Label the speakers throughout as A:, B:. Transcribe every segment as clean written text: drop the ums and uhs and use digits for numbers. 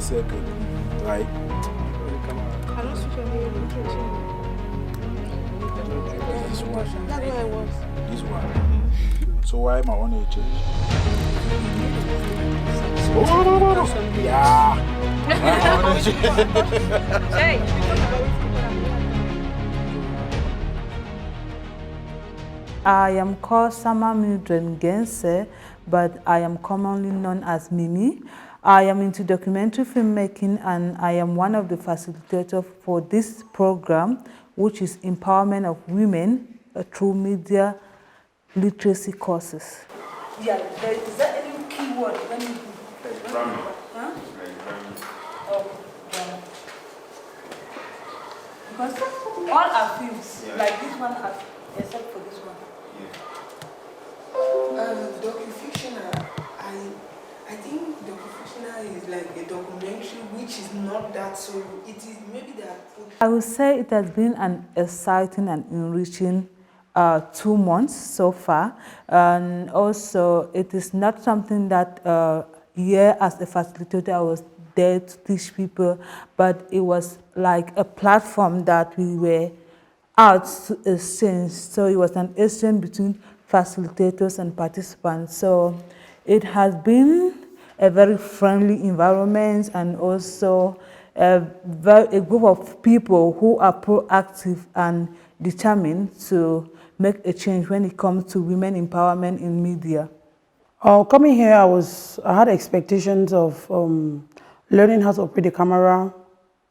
A: circle, right?
B: I don't switch on here.
A: This one.
B: That's where I was.
A: This one. So why my own change? Oh, yeah.
C: I am called Sama Mildred Gense, but I am commonly known as Mimi. I am into documentary filmmaking and I am one of the facilitators for this program, which is empowerment of women through media literacy courses. Yeah, is there any keyword when you do? Huh? Oh, yeah. Because all are films, like this one has, except for this one.
D: Docufictional, I think docufictional is like a documentary which is not that so, it is maybe that.
C: I would say it has been an exciting and enriching 2 months so far, and also it is not something that here as a facilitator I was there to teach people, but it was like a platform that we were out to exchange. So it was an exchange between facilitators and participants. So it has been a very friendly environment and also a group of people who are proactive and determined to make a change when it comes to women empowerment in media.
E: Coming here, I had expectations of learning how to operate the camera,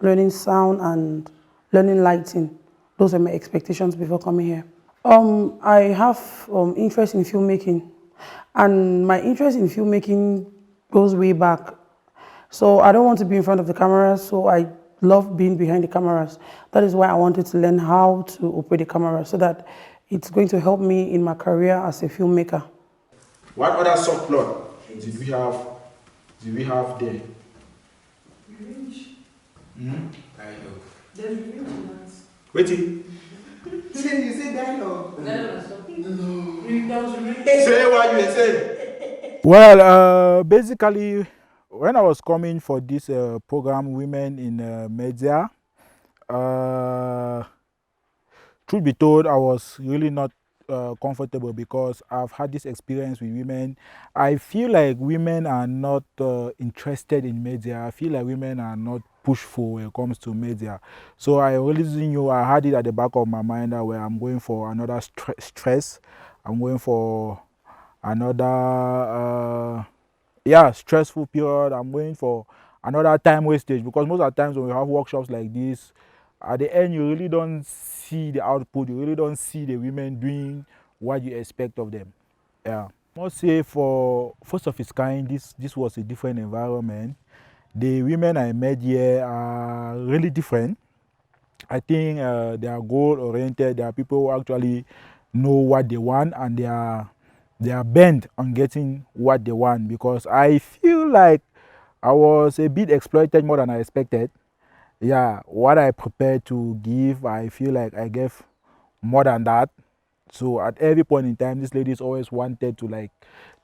E: learning sound, and learning lighting. Those are my expectations before coming here. I have interest in filmmaking, and my interest in filmmaking goes way back. So I don't want to be in front of the camera, so I love being behind the cameras. That is why I wanted to learn how to operate the camera, so that it's going to help me in my career as a filmmaker.
A: What other subplot did we have there?
D: Revenge.
A: Dialogue.
D: There's revenge.
A: Waiting.
D: You say dialogue. No.
A: Say what you said. Well, basically, when I was coming for this program, Women in Media, truth be told, I was really not comfortable because I've had this experience with women. I feel like women are not interested in media. I feel like women are not pushful when it comes to media. So I always knew, I had it at the back of my mind that where I'm going for another stress. I'm going for another stressful period. I'm going for another time wastage, because most of the times when we have workshops like this, at the end you really don't see the output, you really don't see the women doing what you expect of them. Yeah. I must say, for first of its kind, this was a different environment. The women I met here are really different. I think they are goal-oriented. They are people who actually know what they want, and they are bent on getting what they want, because I feel like I was a bit exploited more than I expected. Yeah, what I prepared to give, I feel like I gave more than that. So at every point in time, these ladies always wanted to, like,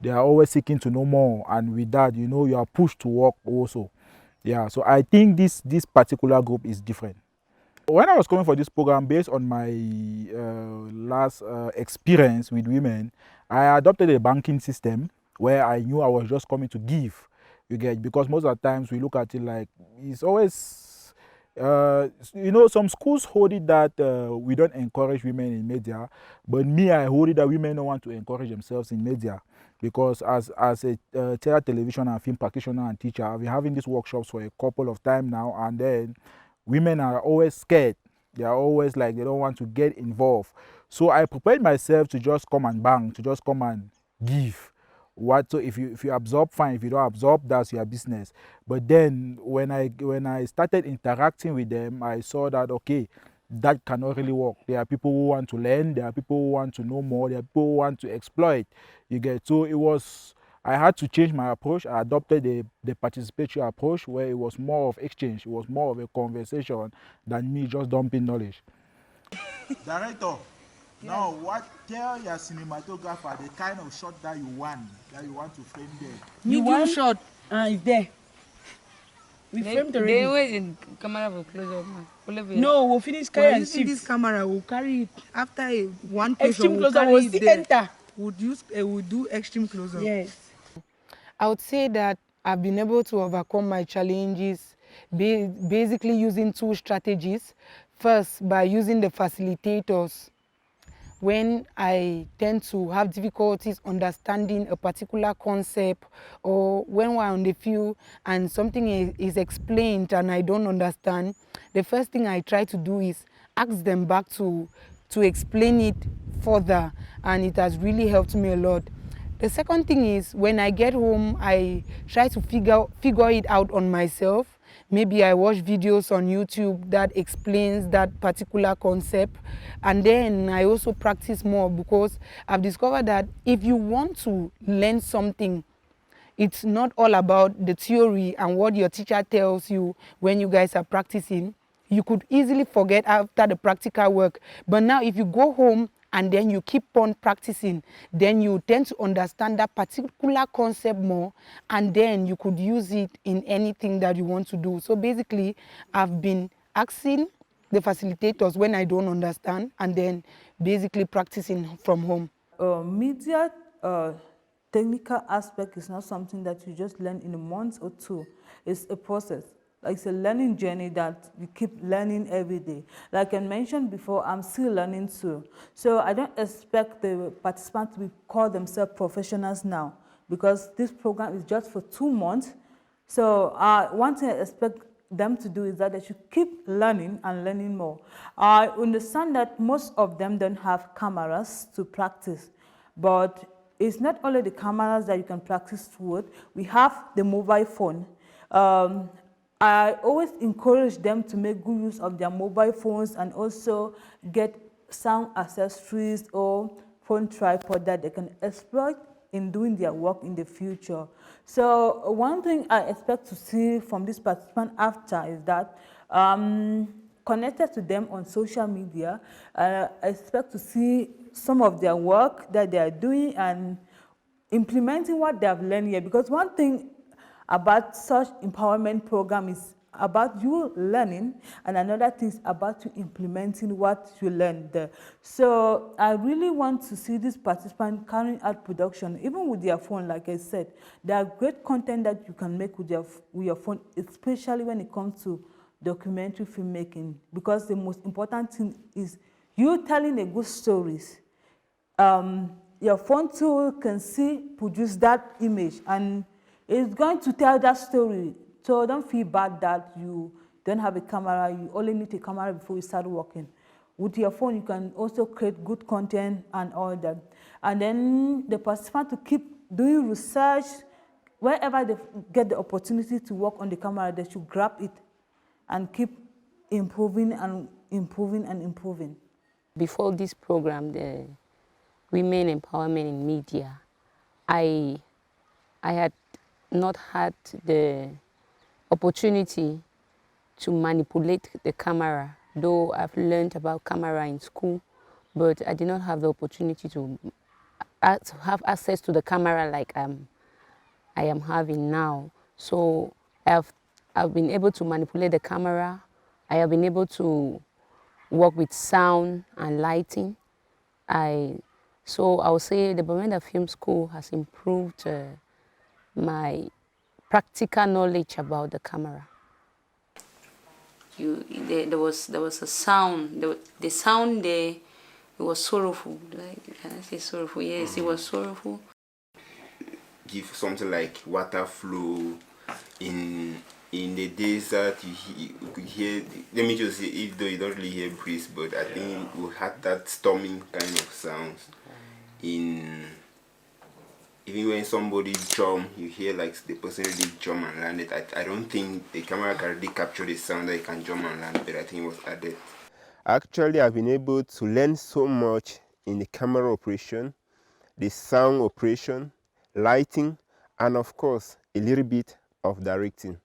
A: they are always seeking to know more, and with that, you know, you are pushed to work also. Yeah, so I think this particular group is different. When I was coming for this program, based on my last experience with women, I adopted a banking system where I knew I was just coming to give, you get, because most of the times we look at it like it's always, you know, some schools hold it that we don't encourage women in media, but me, I hold it that women don't want to encourage themselves in media, because as a theater, television, and film practitioner and teacher, I've been having these workshops for a couple of times now, and then women are always scared. They are always like, they don't want to get involved. So I prepared myself to just come and bang, to just come and give. So if you absorb, fine. If you don't absorb, that's your business. But then when I started interacting with them, I saw that, okay, that cannot really work. There are people who want to learn. There are people who want to know more. There are people who want to exploit. You get. So I had to change my approach. I adopted the participatory approach, where it was more of exchange. It was more of a conversation than me just dumping knowledge. Director, now tell your cinematographer the kind of shot that you want to frame there.
F: Medium shot, is there.
D: We framed already.
B: They always in camera will close up.
D: No, we'll finish carry
B: We're
D: and
B: using this
D: shift.
B: camera. We'll carry it after one
D: Extreme
B: we'll
D: close-up,
B: carry
D: we'll
B: it
D: still
B: there.
D: enter.
B: We'll do extreme close up.
D: Yes.
F: I would say that I've been able to overcome my challenges basically using two strategies. First, by using the facilitators. When I tend to have difficulties understanding a particular concept, or when we're on the field and something is explained and I don't understand, the first thing I try to do is ask them back to explain it further, and it has really helped me a lot. The second thing is when I get home, I try to figure it out on myself. Maybe I watch videos on YouTube that explains that particular concept, and then I also practice more, because I've discovered that if you want to learn something, it's not all about the theory and what your teacher tells you when you guys are practicing. You could easily forget after the practical work. But now if you go home and then you keep on practicing, then you tend to understand that particular concept more, and then you could use it in anything that you want to do. So basically, I've been asking the facilitators when I don't understand, and then basically practicing from home.
C: Media technical aspect is not something that you just learn in a month or two. It's a process. Like it's a learning journey that you keep learning every day. Like I mentioned before, I'm still learning too. So I don't expect the participants to call themselves professionals now, because this program is just for 2 months. So one thing I expect them to do is that they should keep learning and learning more. I understand that most of them don't have cameras to practice, but it's not only the cameras that you can practice with. We have the mobile phone. I always encourage them to make good use of their mobile phones and also get sound accessories or phone tripod that they can exploit in doing their work in the future. So one thing I expect to see from this participant after is that connected to them on social media, I expect to see some of their work that they are doing and implementing what they have learned here. Because one thing about such empowerment program is about you learning, and another thing is about you implementing what you learned there. So I really want to see this participant carrying out production, even with their phone. Like I said, there are great content that you can make with your phone, especially when it comes to documentary filmmaking, because the most important thing is you telling a good stories. Your phone tool can produce that image, and it's going to tell that story. So don't feel bad that you don't have a camera. You only need a camera before you start working. With your phone, you can also create good content and all that. And then the participant to keep doing research. Wherever they get the opportunity to work on the camera, they should grab it and keep improving and improving and improving.
G: Before this program, the Women Empowerment in Media, I had not had the opportunity to manipulate the camera, though I've learned about camera in school, but I did not have the opportunity to have access to the camera like I am having now. So I've been able to manipulate the camera. I have been able to work with sound and lighting. So I would say the Bamenda Film School has improved my practical knowledge about the camera. There was a sound. The sound there, it was sorrowful. Like, can I say sorrowful? Yes, it was sorrowful.
H: Give something like water flow in the desert. You could hear. Let me just say, even though you don't really hear breeze, but I think we had that storming kind of sounds. Even when somebody jump, you hear like the person really jump and land it. I don't think the camera can really capture the sound that you can jump and land, but I think it was added. Actually, I've been able to learn so much in the camera operation, the sound operation, lighting, and of course, a little bit of directing.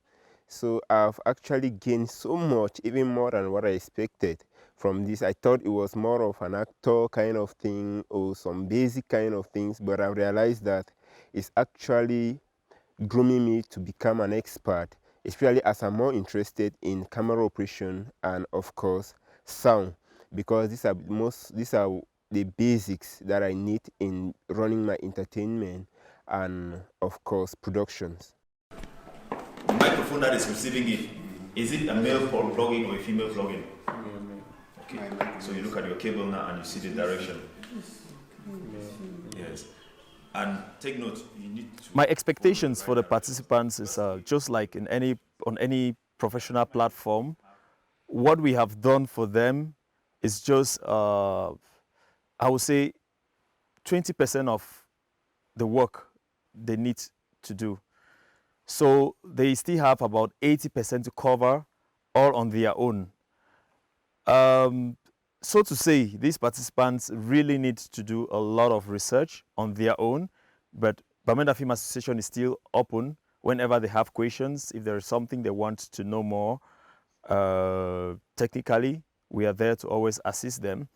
H: So I've actually gained so much, even more than what I expected from this. I thought it was more of an actor kind of thing or some basic kind of things, but I realized that it's actually grooming me to become an expert especially as I'm more interested in camera operation and of course sound, because these are the basics that I need in running my entertainment and of course productions.
I: The microphone that is receiving it, is it a male plug-in or a female plug-in? Okay. So you look at your cable now and you see the direction. Yes. And take note, you need to...
J: My expectations for the participants is just like on any professional platform. What we have done for them is just, I would say, 20% of the work they need to do. So they still have about 80% to cover, all on their own. So to say, these participants really need to do a lot of research on their own, but Bamenda Film Association is still open whenever they have questions. If there is something they want to know more technically, we are there to always assist them.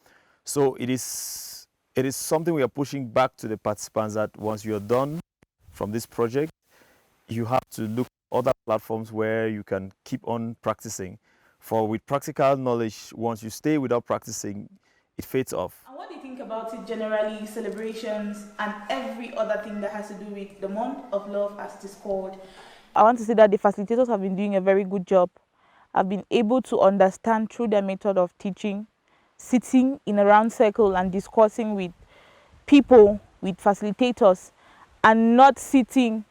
J: So it is something we are pushing back to the participants, that once you are done from this project, you have to look at other platforms where you can keep on practicing. For with practical knowledge, once you stay without practicing, it fades off.
K: And what do you think about it generally, celebrations and every other thing that has to do with the month of love, as it is called?
L: I want to say that the facilitators have been doing a very good job. I've been able to understand through their method of teaching, sitting in a round circle and discussing with people, with facilitators, and not sitting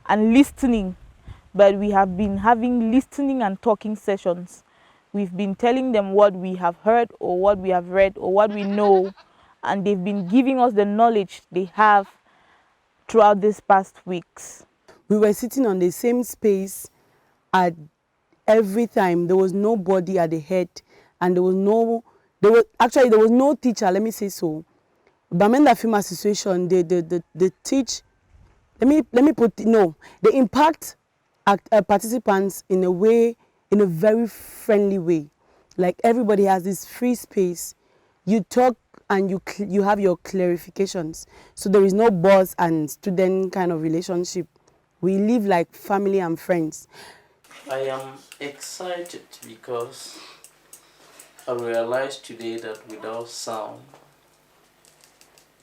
L: and listening, but we have been having listening and talking sessions. We've been telling them what we have heard or what we have read or what we know, and they've been giving us the knowledge they have throughout these past weeks.
E: We were sitting on the same space at every time. There was nobody at the head, and there was no teacher, let me say so. Bamenda Film Association, they teach, they impact participants in a very friendly way. Like everybody has this free space. You talk and you have your clarifications. So there is no boss and student kind of relationship. We live like family and friends.
M: I am excited because I realized today that without sound,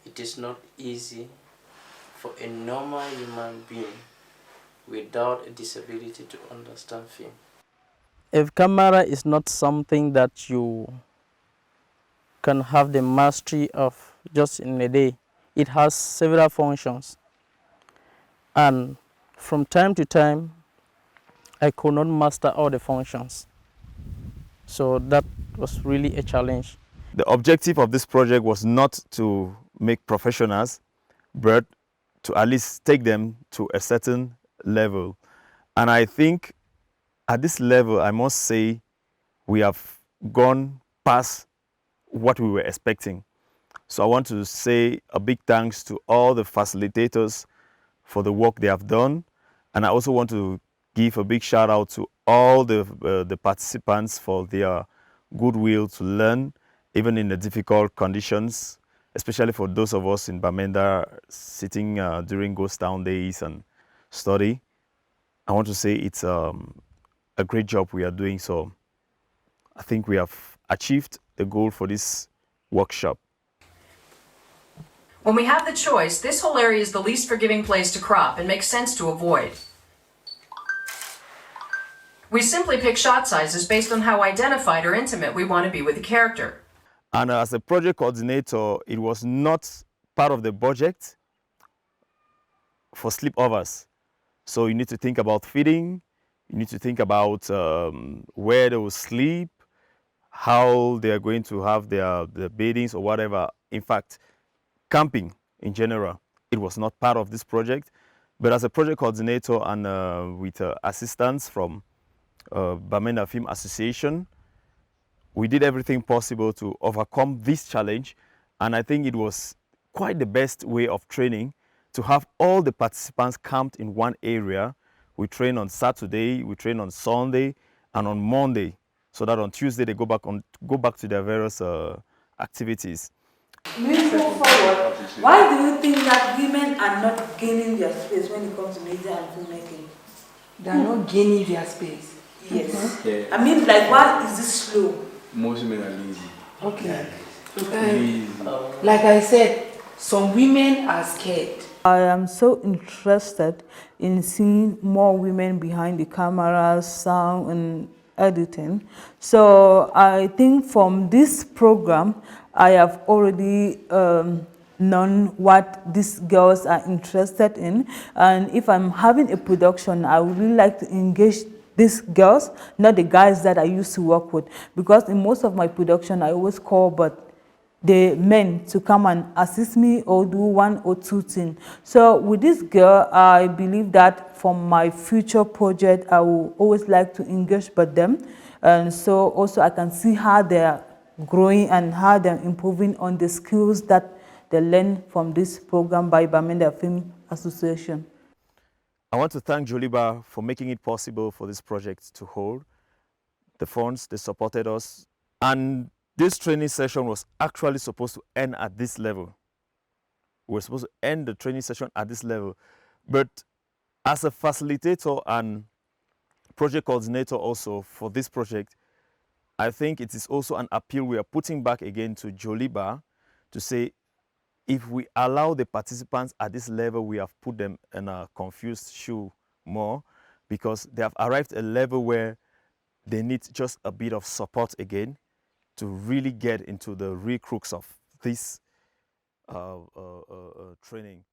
M: it is not easy for a normal human being without a disability to understand film. If camera is not something that you can have the mastery of just in a day, it has several functions. And from time to time, I could not master all the functions. So that was really a challenge.
J: The objective of this project was not to make professionals, but to at least take them to a certain level. And I think at this level, I must say, we have gone past what we were expecting. So I want to say a big thanks to all the facilitators for the work they have done. And I also want to give a big shout out to all the participants for their goodwill to learn, even in the difficult conditions, especially for those of us in Bamenda sitting during ghost town days and study. I want to say it's a great job we are doing. So I think we have achieved the goal for this workshop.
N: When we have the choice, this whole area is the least forgiving place to crop and makes sense to avoid. We simply pick shot sizes based on how identified or intimate we want to be with the character.
J: And as a project coordinator, it was not part of the budget for sleepovers. So you need to think about feeding, you need to think about where they will sleep, how they are going to have their beddings or whatever. In fact, camping in general, it was not part of this project. But as a project coordinator and with assistance from Bamenda Film Association, we did everything possible to overcome this challenge. And I think it was quite the best way of training to have all the participants camped in one area. We train on Saturday, we train on Sunday, and on Monday, so that on Tuesday they go back to their various activities.
C: Moving forward, why do you think that women are not gaining their space when it comes to media and filmmaking?
B: They are not gaining their space.
K: Yes.
O: Yeah.
K: I mean, like, why is this slow?
O: Most men are lazy.
B: Okay.
O: Lazy.
B: Like I said, some women are scared.
C: I am so interested in seeing more women behind the camera, sound, and editing. So I think from this program, I have already known what these girls are interested in. And if I'm having a production, I would really like to engage these girls, not the guys that I used to work with. Because in most of my production, I always call but the men to come and assist me or do one or two things. So with this girl, I believe that for my future project, I will always like to engage with them. And so also I can see how they're growing and how they're improving on the skills that they learn from this program by Bamenda Film Association.
J: I want to thank Joliba for making it possible for this project to hold. The funds, they supported us. And this training session was actually supposed to end at this level. We were supposed to end the training session at this level. But as a facilitator and project coordinator also for this project, I think it is also an appeal we are putting back again to Joliba to say, if we allow the participants at this level, we have put them in a confused shoe more, because they have arrived at a level where they need just a bit of support again to really get into the real crux of this training.